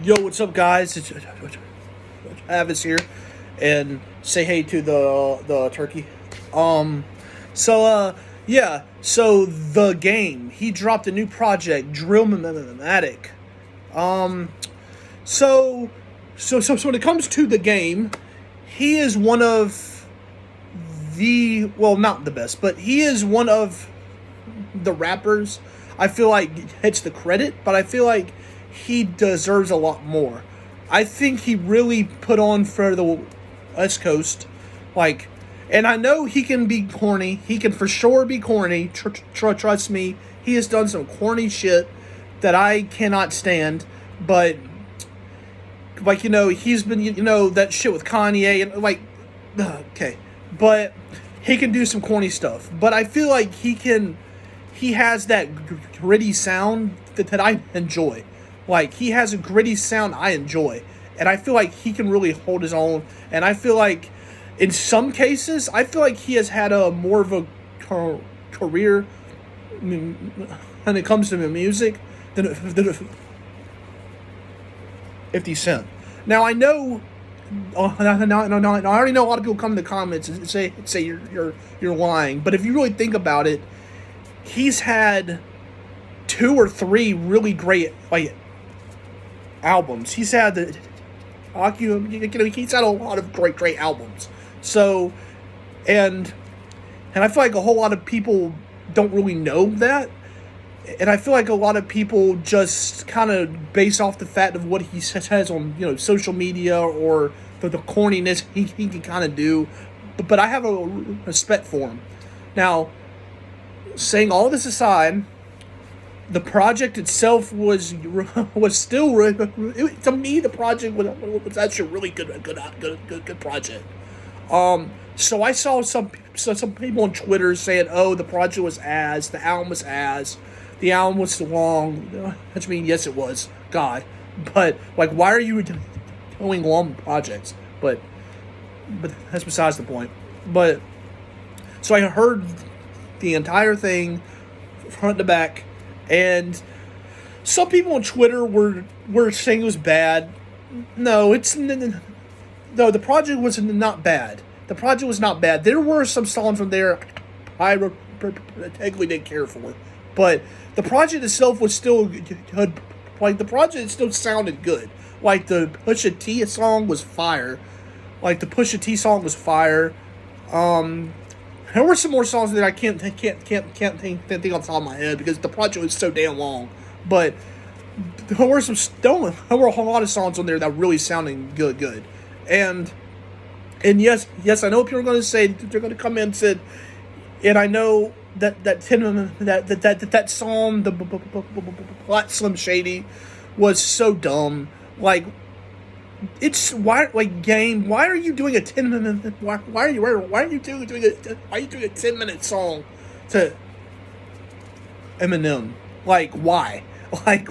Yo, what's up, guys? It's Avis here, and say hey to the turkey. Um, yeah. So the game he dropped a new project, Drillmatic. Um, so so when it comes to the game, he is one of the not the best, but he is one of the rappers I feel like gets the credit, but I feel like he deserves a lot more. I think he really put on for the West Coast, like, and I know he can be corny. He can for sure be corny. Trust me, he has done some corny shit that I cannot stand. But like he's been that shit with Kanye and like, okay, but he can do some corny stuff. But I feel like he has that gritty sound that I enjoy. Like, he has a gritty sound I enjoy. And I feel like he can really hold his own. And I feel like, in some cases, I feel like he has had a more of a career when it comes to music than 50 Cent. Now, I know... I already know a lot of people come in the comments and say you're lying. But if you really think about it, he's had 2 or 3 really great albums. He's had he's had a lot of great albums. So, and I feel like a whole lot of people don't really know that. And I feel like a lot of people just kind of base off the fact of what he says on social media or the corniness he can kind of do. But I have a respect for him. Now, saying all this aside, the project itself was still to me. The project was actually a really good project. So I saw some people on Twitter saying, "Oh, the project was ass. The album was ass. The album was too long." I mean, yes, it was. God, but like, why are you doing long projects? But that's besides the point. But so I heard the entire thing, front to back. And some people on Twitter were saying it was bad. No, the project was not bad. The project was not bad. There were some songs on there I particularly didn't care for, but the project itself was still good. Like, the project still sounded good. Like, the Pusha T song was fire. There were some more songs that I can't think off the top of my head because the project was so damn long. But there were a whole lot of songs on there that really sounded good. And yes, I know people are going to say, they're going to come in and say, and I know that song, the Black Slim Shady, was so dumb. Like, it's why, like, Game, why are you doing a 10-minute, why are you doing a 10-minute song to Eminem? Like, why? Like,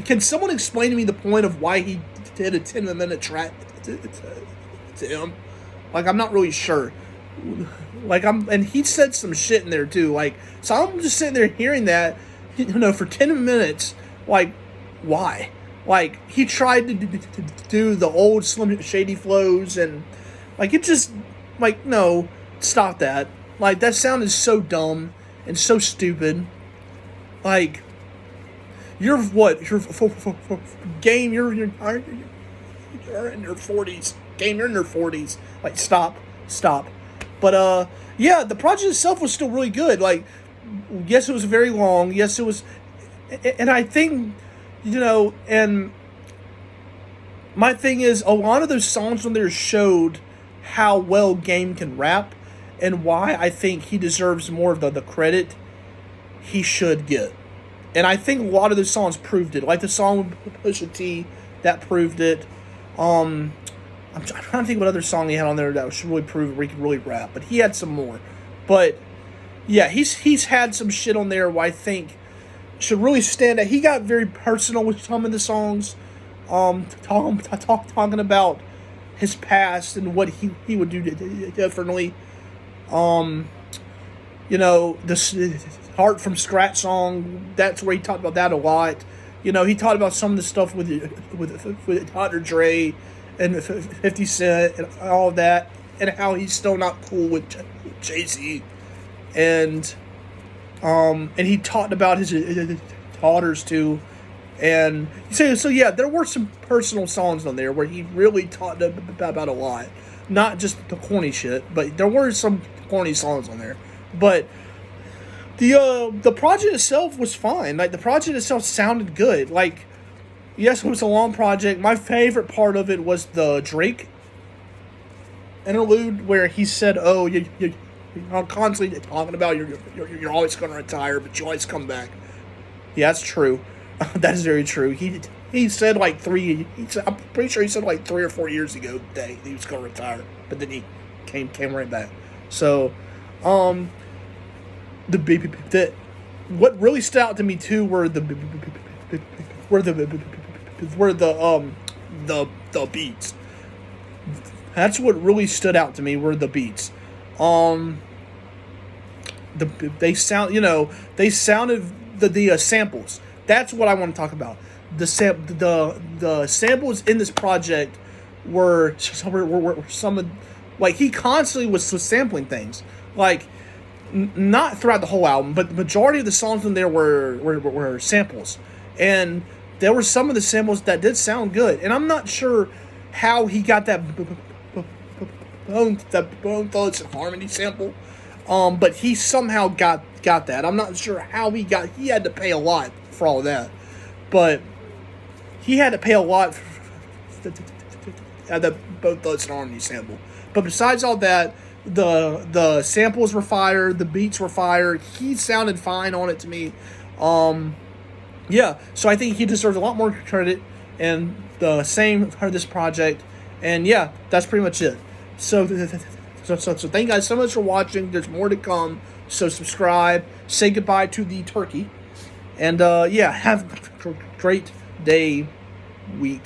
can someone explain to me the point of why he did a 10-minute track to him? Like, I'm not really sure. Like, and he said some shit in there too. Like, so I'm just sitting there hearing that, for 10 minutes. Like, why? Like, he tried to do the old Slim Shady flows, and, like, it just, like, no, stop that. Like, that sound is so dumb and so stupid. Like, you're what? You're Game, you're in your 40s. Game, you're in your 40s. Like, stop. But, yeah, the project itself was still really good. Like, yes, it was very long. Yes, it was, and I think, and my thing is, a lot of those songs on there showed how well Game can rap and why I think he deserves more of the credit he should get. And I think a lot of those songs proved it. Like the song with Pusha T, that proved it. I'm trying to think what other song he had on there that should really prove where he could really rap. But he had some more. But, yeah, he's had some shit on there where I think should really stand out. He got very personal with some of the songs, talking about his past and what he would do differently. The Heart from Scratch song, that's where he talked about that a lot. he talked about some of the stuff with Dr. Dre and 50 Cent and all of that, and how he's still not cool with Jay-Z, and he talked about his daughters too, and so yeah, there were some personal songs on there where he really talked about a lot, not just the corny shit, but there were some corny songs on there, but the project itself was fine. Like, the project itself sounded good. Like, yes, it was a long project. My favorite part of it was the Drake interlude where he said, "Oh, you're constantly talking about you're always going to retire, but you always come back." Yeah, that's true. That is very true. He said like I'm pretty sure he said like 3 or 4 years ago that he was going to retire, but then he came right back. So, what really stood out to me too were the beats. That's what really stood out to me were the beats. They sounded the samples. That's what I want to talk about. The samples in this project were some of, like, he constantly was sampling things, like, not throughout the whole album, but the majority of the songs in there were samples, and there were some of the samples that did sound good, and I'm not sure how he got that Bone Thugs and Harmony sample, but he somehow got that. I'm not sure how he had to pay a lot for all of that, but he had to pay a lot for the Bone Thugs and Harmony sample. But besides all that, the samples were fire, the beats were fire. He sounded fine on it to me. Yeah, so I think he deserves a lot more credit, and the same for this project. And yeah, that's pretty much it. So thank you guys so much for watching. There's more to come, so subscribe. Say goodbye to the turkey, and yeah, have a great day, week.